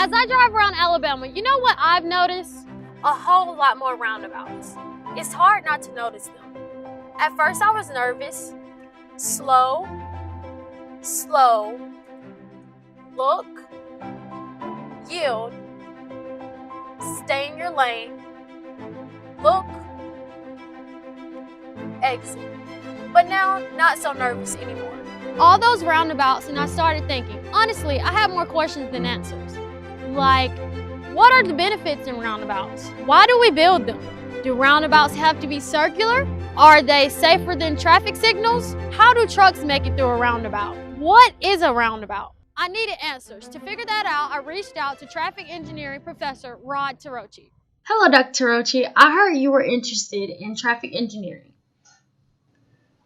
As I drive around Alabama, you know what I've noticed? A whole lot more roundabouts. It's hard not to notice them. At first I was nervous. Slow, look, yield, stay in your lane, look, exit. But now, not so nervous anymore. All those roundabouts, and I started thinking, honestly, I have more questions than answers. Like, what are the benefits in roundabouts? Why do we build them? Do roundabouts have to be circular? Are they safer than traffic signals? How do trucks make it through a roundabout? What is a roundabout? I needed answers. To figure that out, I reached out to traffic engineering professor Rod Tarochi. Hello, Dr. Tarochi. I heard you were interested in traffic engineering.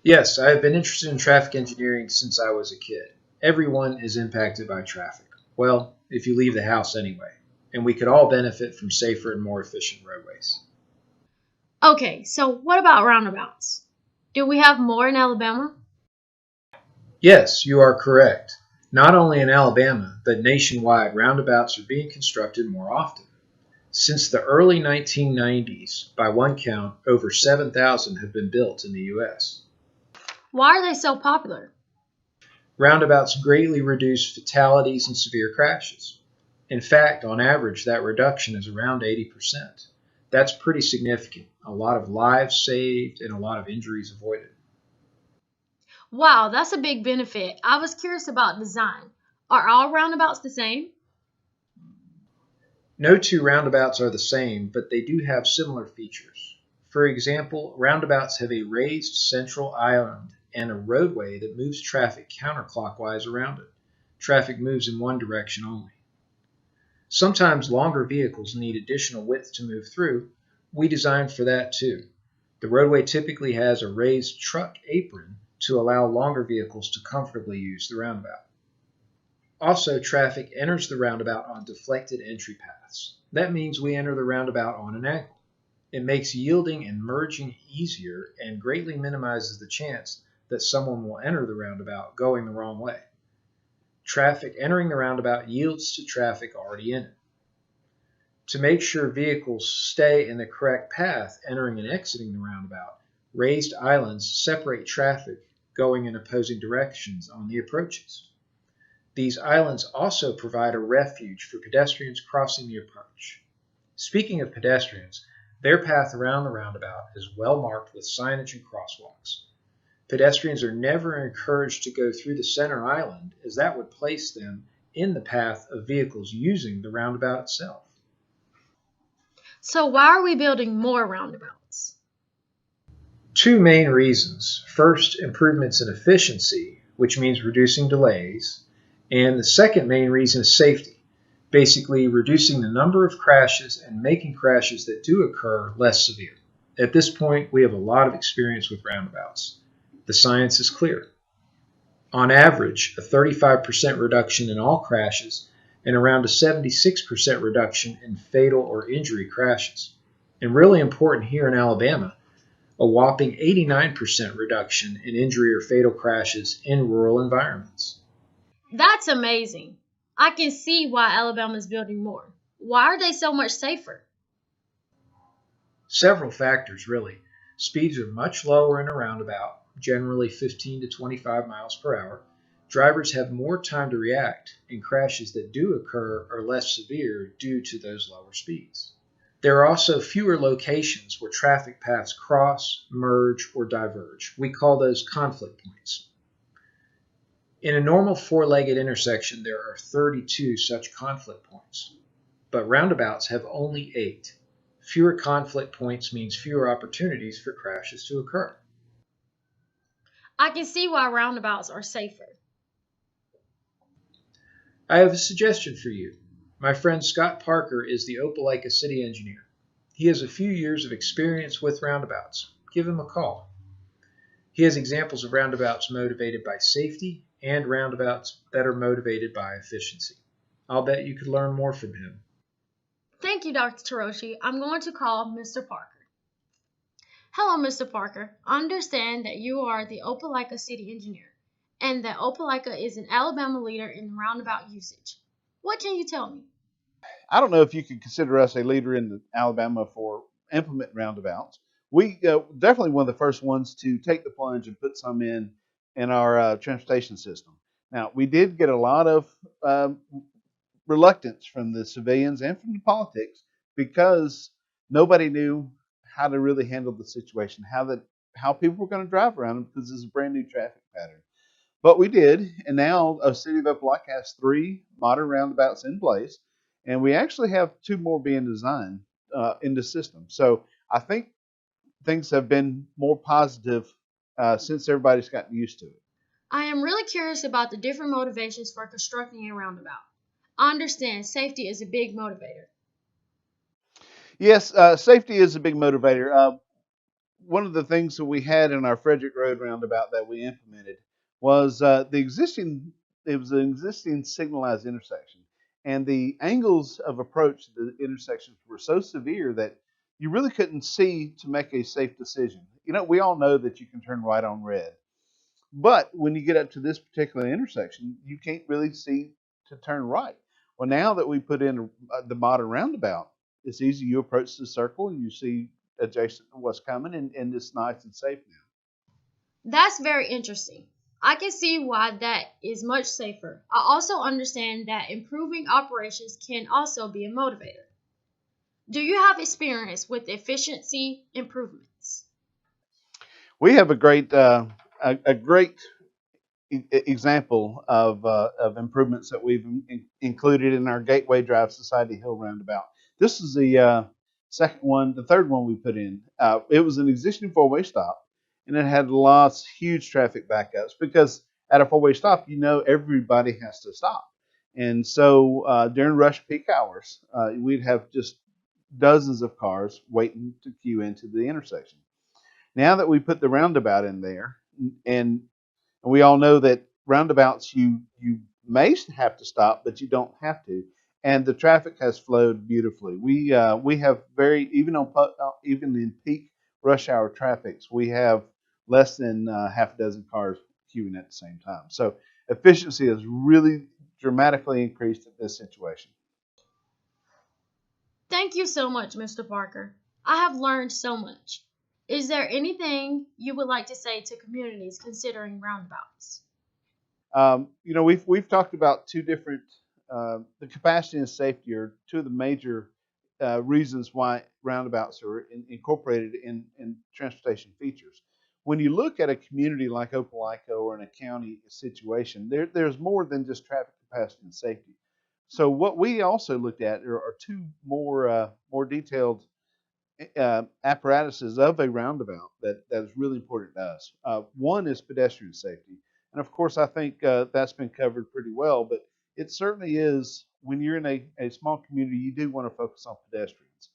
Yes, I have been interested in traffic engineering since I was a kid. Everyone is impacted by traffic. Well, if you leave the house anyway. And we could all benefit from safer and more efficient roadways. Okay, so what about roundabouts? Do we have more in Alabama? Yes, you are correct. Not only in Alabama, but nationwide, roundabouts are being constructed more often. Since the early 1990s, by one count, over 7,000 have been built in the U.S. Why are they so popular? Roundabouts greatly reduce fatalities and severe crashes. In fact, on average, that reduction is around 80%. That's pretty significant. A lot of lives saved and a lot of injuries avoided. Wow, that's a big benefit. I was curious about design. Are all roundabouts the same? No two roundabouts are the same, but they do have similar features. For example, roundabouts have a raised central island and a roadway that moves traffic counterclockwise around it. Traffic moves in one direction only. Sometimes longer vehicles need additional width to move through. We designed for that too. The roadway typically has a raised truck apron to allow longer vehicles to comfortably use the roundabout. Also, traffic enters the roundabout on deflected entry paths. That means we enter the roundabout on an angle. It makes yielding and merging easier and greatly minimizes the chance that someone will enter the roundabout going the wrong way. Traffic entering the roundabout yields to traffic already in it. To make sure vehicles stay in the correct path entering and exiting the roundabout, raised islands separate traffic going in opposing directions on the approaches. These islands also provide a refuge for pedestrians crossing the approach. Speaking of pedestrians, their path around the roundabout is well marked with signage and crosswalks. Pedestrians are never encouraged to go through the center island, as that would place them in the path of vehicles using the roundabout itself. So why are we building more roundabouts? Two main reasons. First, improvements in efficiency, which means reducing delays. And the second main reason is safety, basically reducing the number of crashes and making crashes that do occur less severe. At this point, we have a lot of experience with roundabouts. The science is clear. On average, a 35% reduction in all crashes and around a 76% reduction in fatal or injury crashes. And really important here in Alabama, a whopping 89% reduction in injury or fatal crashes in rural environments. That's amazing. I can see why Alabama is building more. Why are they so much safer? Several factors, really. Speeds are much lower in a roundabout, generally 15 to 25 miles per hour. Drivers have more time to react, and crashes that do occur are less severe due to those lower speeds. There are also fewer locations where traffic paths cross, merge, or diverge. We call those conflict points. In a normal four-legged intersection, there are 32 such conflict points, but roundabouts have only 8. Fewer conflict points means fewer opportunities for crashes to occur. I can see why roundabouts are safer. I have a suggestion for you. My friend Scott Parker is the Opelika city engineer. He has a few years of experience with roundabouts. Give him a call. He has examples of roundabouts motivated by safety and roundabouts that are motivated by efficiency. I'll bet you could learn more from him. Thank you, Dr. Tarochi. I'm going to call Mr. Parker. Hello, Mr. Parker. I understand that you are the Opelika city engineer and that Opelika is an Alabama leader in roundabout usage. What can you tell me? I don't know if you could consider us a leader in Alabama for implementing roundabouts. We definitely one of the first ones to take the plunge and put some in our transportation system. Now, we did get a lot of reluctance from the civilians and from the politics because nobody knew how to really handle the situation, how people were going to drive around them because it's a brand new traffic pattern. But we did, and now the city of Opelika has 3 modern roundabouts in place, and we actually have 2 more being designed in the system. So I think things have been more positive since everybody's gotten used to it. I am really curious about the different motivations for constructing a roundabout. I understand safety is a big motivator. Yes, safety is a big motivator. One of the things that we had in our Frederick Road roundabout that we implemented was it was an existing signalized intersection, and the angles of approach to the intersections were so severe that you really couldn't see to make a safe decision. You know, we all know that you can turn right on red, but when you get up to this particular intersection, you can't really see to turn right. Well, now that we put in the modern roundabout, it's easy. You approach the circle and you see adjacent to what's coming, and it's nice and safe now. That's very interesting. I can see why that is much safer. I also understand that improving operations can also be a motivator. Do you have experience with efficiency improvements? We have a great example of improvements that we've included in our Gateway Drive Society Hill roundabout. This is the the third one we put in. It was an existing four-way stop, and it had lots huge traffic backups because at a four-way stop, you know everybody has to stop, and so during rush peak hours, we'd have just dozens of cars waiting to queue into the intersection. Now that we put the roundabout in there, and we all know that roundabouts you may have to stop, but you don't have to. And the traffic has flowed beautifully. We have very even in peak rush hour traffics, we have less than half a dozen cars queuing at the same time. So efficiency has really dramatically increased in this situation. Thank you so much, Mr. Parker. I have learned so much. Is there anything you would like to say to communities considering roundabouts? We've talked about 2 different the capacity and safety are 2 of the major reasons why roundabouts are incorporated in transportation features. When you look at a community like Opelika or in a county situation, there's more than just traffic capacity and safety. So what we also looked at are 2 more detailed apparatuses of a roundabout that is really important to us. One is pedestrian safety, and of course I think that's been covered pretty well. But it certainly is when you're in a small community, you do want to focus on pedestrians,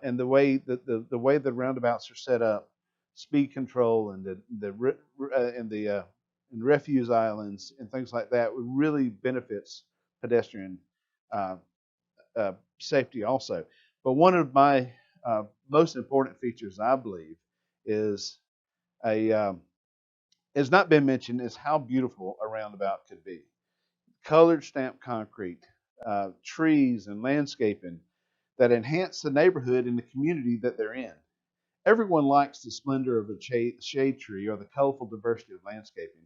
and the way that the way the roundabouts are set up, speed control and and refuse islands and things like that really benefits pedestrian uh, safety also. But one of my most important features, I believe, is a has not been mentioned is how beautiful a roundabout could be. Colored stamped concrete, trees, and landscaping that enhance the neighborhood and the community that they're in. Everyone likes the splendor of a shade tree or the colorful diversity of landscaping,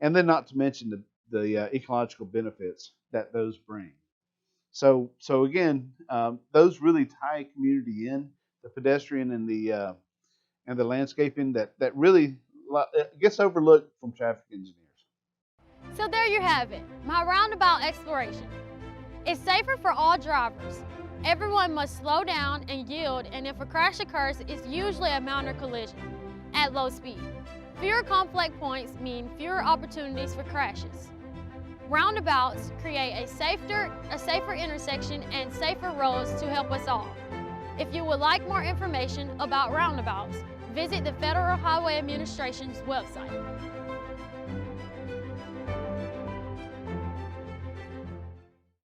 and then not to mention the ecological benefits that those bring. So again, those really tie a community in, the pedestrian and the landscaping that really gets overlooked from traffic engineers. So there you have it, my roundabout exploration. It's safer for all drivers. Everyone must slow down and yield, and if a crash occurs, it's usually a minor collision at low speed. Fewer conflict points mean fewer opportunities for crashes. Roundabouts create a safer intersection and safer roads to help us all. If you would like more information about roundabouts, visit the Federal Highway Administration's website.